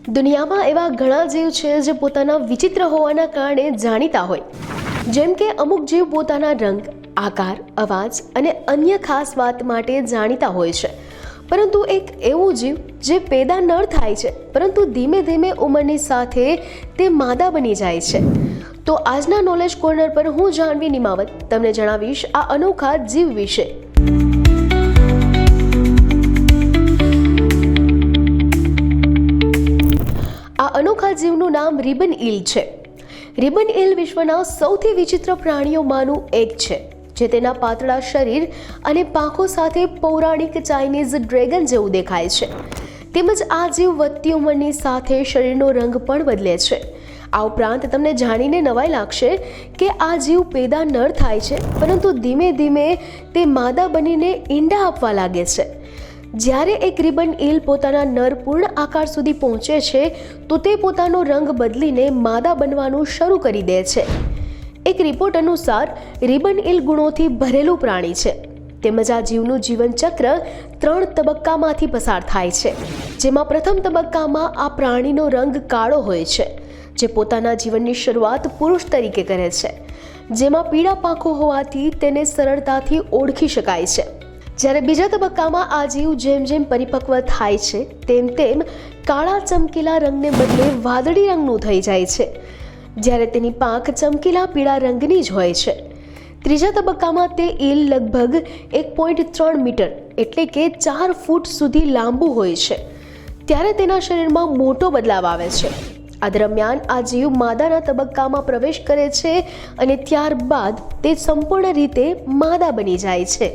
દુનિયામાં એવા ઘણા જીવ છે જે પોતાના વિચિત્ર હોવાના કારણે જાણીતા હોય, જેમ કે અમુક જીવ પોતાના રંગ, આકાર, અવાજ અને અન્ય ખાસ વાત માટે જાણીતા હોય છે. પરંતુ એક એવું જીવ જે પેદા નર થાય છે, પરંતુ ધીમે ધીમે ઉંમરની સાથે તે માદા બની જાય છે. તો આજના નોલેજ કોર્નર પર હું જાહ્નવી નિમાવત તમને જણાવીશ આ અનોખા જીવ વિશે. આ અનોખા જીવનું નામ રિબન ઈલ છે. રિબન ઈલ વિશ્વના સૌથી વિચિત્ર પ્રાણીઓમાંનું એક છે, જે તેના પાતળા શરીર અને પાંખો સાથે પૌરાણિક ચાઇનીઝ ડ્રેગન જેવું દેખાય છે. તેમજ આ જીવ વધતી ઉંમરની સાથે શરીરનો રંગ પણ બદલે છે. આ ઉપરાંત તમને જાણીને નવાઈ લાગશે કે આ જીવ પેદા નર થાય છે, પરંતુ ધીમે ધીમે તે માદા બનીને ઈંડા આપવા લાગે છે. જ્યારે એક રિબન ઈલ પોતાના નર પૂર્ણ આકાર સુધી પહોંચે છે તો તે પોતાનો રંગ બદલીને માદા બનવાનું શરૂ કરી દે છે. એક રિપોર્ટ અનુસાર રિબન ઈલ ગુણોથી ભરેલું પ્રાણી છે. તેમજ આ જીવનું જીવનચક્ર 3 તબક્કામાંથી પસાર થાય છે, જેમાં પ્રથમ તબક્કામાં આ પ્રાણીનો રંગ કાળો હોય છે, જે પોતાના જીવનની શરૂઆત પુરુષ તરીકે કરે છે, જેમાં પીળા પાંખો હોવાથી તેને સરળતાથી ઓળખી શકાય છે. જ્યારે બીજા તબક્કામાં આ જીવ જેમ જેમ પરિપક્વ થાય છે તેમ તેમ કાળા ચમકીલા રંગને બદલે વાદળી રંગનું થઈ જાય છે, જ્યારે તેની પાંખ ચમકીલા પીળા રંગની જ હોય છે. ત્રીજા તબક્કામાં તે ઈલ લગભગ 1.3 મીટર એટલે કે 4 ફૂટ સુધી લાંબુ હોય છે. ત્યારે તેના શરીરમાં મોટો બદલાવ આવે છે. આ દરમિયાન આ જીવ માદાના તબક્કામાં પ્રવેશ કરે છે અને ત્યારબાદ તે સંપૂર્ણ રીતે માદા બની જાય છે.